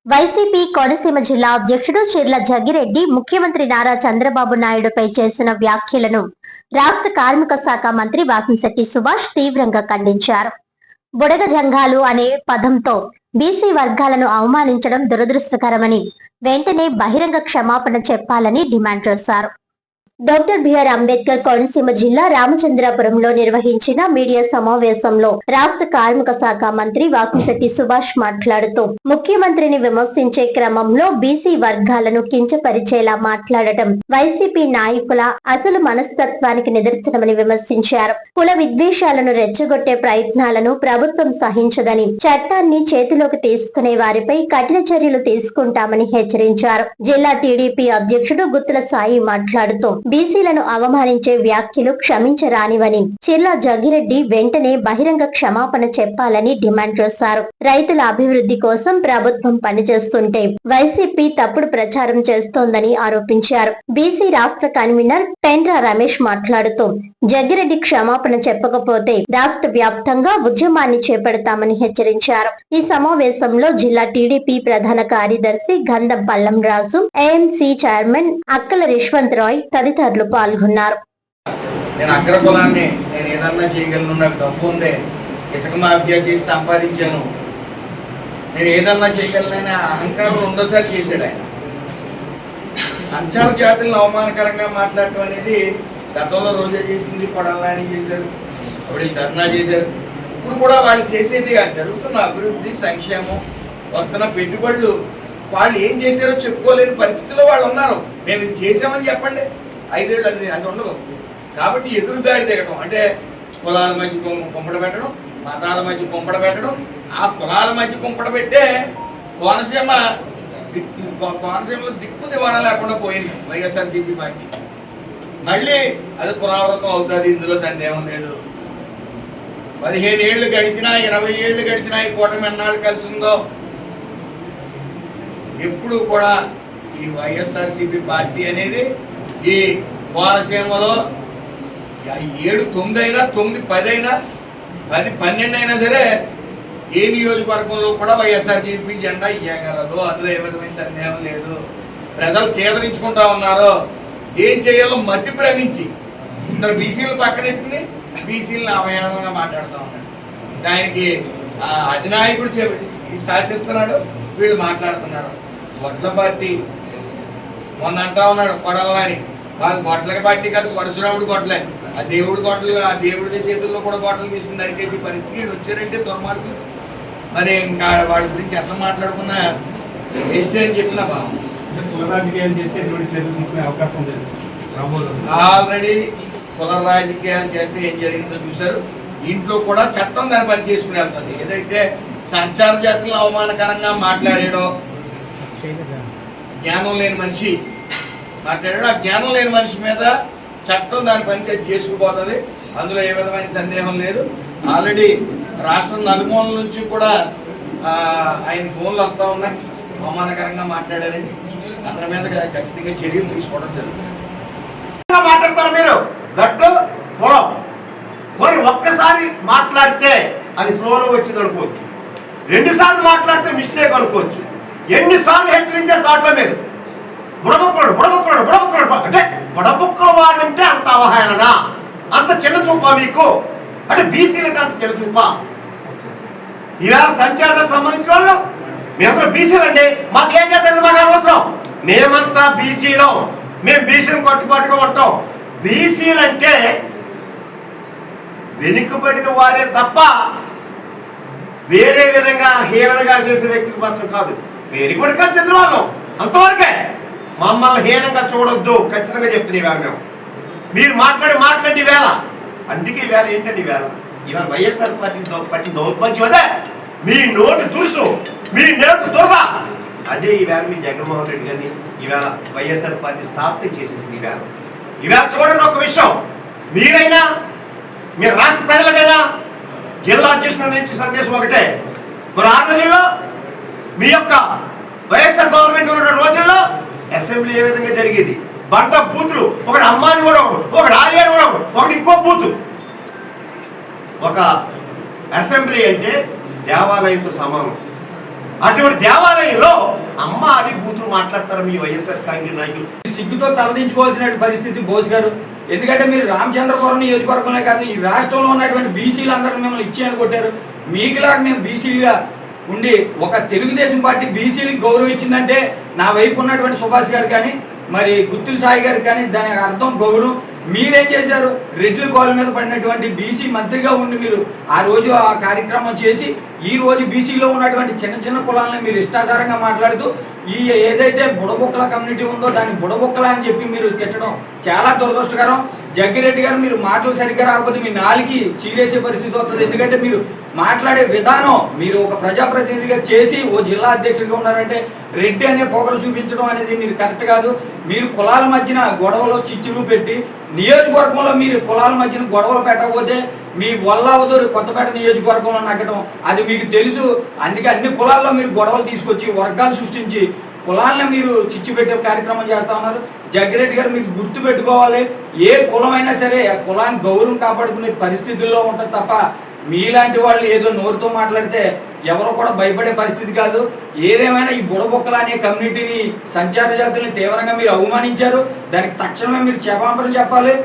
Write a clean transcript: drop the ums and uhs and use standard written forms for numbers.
YCP Konaseema జిల్లా అధ్యక్షుడు చిర్ల జగ్గిరెడ్డి ముఖ్యమంత్రి నారా చంద్రబాబు నాయుడుపై చేసిన వ్యాఖ్యలను రాష్ట్ర కార్మిక శాఖ మంత్రి వాసంశెట్టి సుభాష్ తీవ్రంగా ఖండించారు. బుడగ జంగాలు అనే పదంతో బీసీ వర్గాలను అవమానించడం దురదృష్టకరమని వెంటనే బహిరంగ క్షమాపణ చెప్పాలని డిమాండ్ చేశారు. డాక్టర్ బిఆర్ అంబేద్కర్ కోనసీమ జిల్లా రామచంద్రాపురంలో నిర్వహించిన మీడియా సమావేశంలో రాష్ట్ర కార్మిక శాఖ మంత్రి వాసంశెట్టి సుభాష్ మాట్లాడుతూ ముఖ్యమంత్రిని విమర్శించే క్రమంలో బీసీ వర్గాలను కించపరిచేలా మాట్లాడటం వైసీపీ నాయకుల అసలు మనస్తత్వానికి నిదర్శనమని విమర్శించారు. కుల విద్వేషాలను రెచ్చగొట్టే ప్రయత్నాలను ప్రభుత్వం సహించదని, చట్టాన్ని చేతిలోకి తీసుకునే వారిపై కఠిన చర్యలు తీసుకుంటామని హెచ్చరించారు. జిల్లా టీడీపీ అధ్యక్షుడు గుత్తుల సాయి మాట్లాడుతూ బీసీలను అవమానించే వ్యాఖ్యలు క్షమించరానివని, చిర్ల జగ్గిరెడ్డి వెంటనే బహిరంగ క్షమాపణ చెప్పాలని డిమాండ్ చేశారు. రైతుల అభివృద్ధి కోసం ప్రభుత్వం పనిచేస్తుంటే వైసీపీ తప్పుడు ప్రచారం చేస్తోందని ఆరోపించారు. బీసీ రాష్ట్ర కన్వీనర్ పెండ్ర రమేష్ మాట్లాడుతూ జగ్గిరెడ్డి క్షమాపణ చెప్పకపోతే రాష్ట్ర వ్యాప్తంగా ఉద్యమాన్ని చేపడతామని హెచ్చరించారు. ఈ సమావేశంలో జిల్లా టీడీపీ ప్రధాన కార్యదర్శి గంధం పల్లం రాజు, ఏఎంసీ చైర్మన్ అక్కల రిష్వంత్ రాయ్ తదితరులు పాల్గొన్నారు. నేను అగ్రకులాన్ని, నేను ఏదన్నా చేయగలను, నాకు డబ్బు ఉంది, ఇసుక మాఫియా చేసి సంపాదించాను, నేను ఏదన్నా చేయగలనని అహంకారం రెండోసారి చేశాడు ఆయన. సంచార జాతులను అవమానకరంగా మాట్లాడటం అనేది గతంలో రోజా చేసింది, కొడాలని చేశారు, అప్పుడు ధర్నా చేశారు. ఇప్పుడు కూడా వాళ్ళు చేసేది జరుగుతున్న అభివృద్ధి, సంక్షేమం, వస్తున్న పెట్టుబడులు వాళ్ళు ఏం చేశారో చెప్పుకోలేని పరిస్థితిలో వాళ్ళు ఉన్నారు. మేము ఇది చేసామని చెప్పండి, 5 ఏళ్ళు అది ఉండదు. కాబట్టి ఎదురుదాడి దిగడం అంటే కులాల మధ్య కుంపడ పెట్టడం, మతాల మధ్య కుంపడ పెట్టడం. ఆ కులాల మధ్య కుంపడ పెట్టే కోనసీమలో దిక్కు దివాణా లేకుండా పోయింది వైఎస్ఆర్సీపీ పార్టీ. మళ్ళీ అది పునరావృతం అవుతుంది, ఇందులో సందేహం లేదు. 15 ఏళ్ళు గడిచినా, 20 ఏళ్ళు గడిచినా ఈ కూటమి ఎన్నాళ్ళు కలిసి ఉందో ఎప్పుడు కూడా ఈ వైఎస్ఆర్సీపీ పార్టీ అనేది ఈ కోనసీమలో 7, 9 అయినా, 9, 10 అయినా, 10, 12 అయినా సరే ఏ నియోజకవర్గంలో కూడా వైఎస్ఆర్సీపీ జెండా ఇయ్యగలదు, అందులో ఏ విధమైన సందేహం లేదు. ప్రజలు చేదరించుకుంటా ఉన్నారు. ఏం చేయాలో మతి భ్రమించి ఇద్దరు బీసీలు పక్కనెట్టుకుని బీసీలను అవహేళనగా మాట్లాడుతూ ఉన్నారు. ఆయనకి అధినాయకుడు శాసిస్తున్నాడు, వీళ్ళు మాట్లాడుతున్నారు. గొడ్ల పార్టీ మొన్న అంటా ఉన్నాడు కొడాలని, వాళ్ళు గొడ్లకి పార్టీ కాదు, పరశురాముడు గొడ్లే, ఆ దేవుడి గొడ్లు, ఆ దేవుడి చేతుల్లో కూడా గొడ్డలు తీసుకుని నరికేసి పరిస్థితి వీళ్ళు వచ్చారంటే దుర్మార్గులు. మరి ఇంకా వాళ్ళ గురించి ఎంత మాట్లాడుకున్నా వేస్తే అని చెప్పిన బాబు ఆల్రెడీ కుల రాజకీయాలు చేస్తే ఏం జరిగిందో చూశారు. ఇంట్లో కూడా చట్టం దాని పని చేసుకుని వెళ్తుంది. ఏదైతే సంచార జాతులను అవమానకరంగా మాట్లాడాడో, జ్ఞానం లేని మనిషి మాట్లాడాడు, ఆ జ్ఞానం లేని మనిషి మీద చట్టం దాని పని చేసుకుపోతుంది, అందులో ఏ విధమైన సందేహం లేదు. ఆల్రెడీ రాష్ట్రం నలుమూలల నుంచి కూడా ఆయన ఫోన్లు వస్తూ ఉన్నాయి, అవమానకరంగా మాట్లాడారని. అతని మీద ఖచ్చితంగా చర్యలు తీసుకోవడం జరుగుతుంది. మాట్లాడతారు మీరు గట్టు పొలం మరి ఒక్కసారి మాట్లాడితే అది ఫ్లోలో వచ్చింది అనుకోవచ్చు, 2 సార్లు మాట్లాడితే మిస్టేక్ అనుకోవచ్చు. ఎన్నిసార్లు హెచ్చరించారు దాంట్లో మీరు బుడబుక్కడు అంటే బుడబుక్కల వాడంటే అంత అవహేళన, అంత చిన్న చూపా మీకు? అంటే బీసీలంటే అంత చిన్న చూపా? ఇవాళ సంచారాలకు సంబంధించిన వాళ్ళు మేమంతా బీసీలు అండి, మాకు ఏం చేస్తారు, మాకు అవసరం, మేమంతా బీసీలో, మేము బీసీలు కట్టుబాటుగా ఉంటాం. బీసీలు అంటే వెనుకబడిన వారే తప్ప వేరే విధంగా హీనంగా చేసే వ్యక్తులు మాత్రం కాదు. వెనుకబడిగా చెందిన వాళ్ళం అంతవరకే. మమ్మల్ని హీనంగా చూడొద్దు, ఖచ్చితంగా చెప్తున్నా ఈవేళ మేము. మీరు మాట్లాడి వేళ, అందుకే ఈవేళ ఏంటండి ఇవాళ వైఎస్ఆర్ పార్టీ దౌర్భాగ్యం అదే, మీ నోటి దురుసు, మీ నేటు దురద అదే. ఈవేళ మీ జగన్మోహన్ రెడ్డి గారిని ఈవేళ వైఎస్ఆర్ పార్టీ స్థాపితం చేసేసింది. ఈవేళ చూడండి ఒక విషయం, మీరైనా మీరు రాష్ట్ర ప్రజలకైనా జిల్లా అధ్యక్షుల నుంచి సందేశం ఒకటే. మరి ఆ రోజుల్లో మీ యొక్క వైఎస్ఆర్ గవర్నమెంట్ ఉన్న రోజుల్లో అసెంబ్లీ ఏ విధంగా జరిగేది? బంట బూతులు, ఒకటి అమ్మాని కూడా ఒకటి ఆలియాని కూడా ఒకటి ఇంకో బూతు. ఒక అసెంబ్లీ అంటే దేవాలయంతో సమానం. అటువంటి దేవాలయంలో అమ్మ అని బూతులు మాట్లాడతారు మీ వైఎస్ఆర్ కాంగ్రెస్ నాయకులు. సిగ్గుతో తలదించుకోవాల్సిన పరిస్థితి బోస్ గారు. ఎందుకంటే మీరు రామచంద్రపురం నియోజకవర్గంలో కాదు, ఈ రాష్ట్రంలో ఉన్నటువంటి బీసీలు అందరూ మిమ్మల్ని ఇచ్చేయని కొట్టారు. మీకులాగా మేము బీసీలుగా ఉండి ఒక తెలుగుదేశం పార్టీ బీసీలకు గౌరవం ఇచ్చిందంటే నా వైపు ఉన్నటువంటి సుభాష్ గారు కానీ మరి గుత్తుల సాయి గారికి కానీ దానికి అర్థం గౌరవం. మీరేం చేశారు? రెడ్ల కోళ్ళ మీద పడినటువంటి బీసీ మంత్రిగా ఉండి మీరు ఆ రోజు ఆ కార్యక్రమం చేసి ఈ రోజు బీసీలో ఉన్నటువంటి చిన్న చిన్న కులాలను మీరు ఇష్టాసారంగా మాట్లాడుతూ ఈ ఏదైతే బుడబొక్కల కమ్యూనిటీ ఉందో దాన్ని బుడబొక్కల అని చెప్పి మీరు తిట్టడం చాలా దురదృష్టకరం. జగ్గిరెడ్డి గారు మీరు మాటలు సరిగ్గా రాకపోతే మీ నాలుగు చీరేసే పరిస్థితి వస్తుంది. ఎందుకంటే మీరు మాట్లాడే విధానం మీరు ఒక ప్రజాప్రతినిధిగా చేసి ఓ జిల్లా అధ్యక్షుడిగా ఉన్నారంటే రెడ్డి అనే పొగరు చూపించడం అనేది మీరు కరెక్ట్ కాదు. మీరు కులాల మధ్యన గొడవలో చిచ్చులు పెట్టి నియోజకవర్గంలో మీరు కులాల మధ్యన గొడవలు పెట్టకపోతే మీ వల్లావదూరు కొత్తపేట నియోజకవర్గంలో నగ్గడం అది మీకు తెలుసు. అందుకే అన్ని కులాల్లో మీరు గొడవలు తీసుకొచ్చి వర్గాలు సృష్టించి కులాలను మీరు చిచ్చు పెట్టే కార్యక్రమం చేస్తా ఉన్నారు. జగ్గిరెడ్డి గారు మీరు గుర్తు పెట్టుకోవాలి, ఏ కులమైనా సరే ఆ కులాన్ని గౌరవం కాపాడుకునే పరిస్థితుల్లో ఉంటుంది తప్ప మీలాంటి వాళ్ళు ఏదో నోరుతో మాట్లాడితే ఎవరో కూడా భయపడే పరిస్థితి కాదు. ఏదేమైనా ఈ బుడబొక్కల అనే కమ్యూనిటీని సంచార జాతుల్ని తీవ్రంగా మీరు అవమానించారు. దానికి తక్షణమే మీరు క్షమాపణ చెప్పాలి.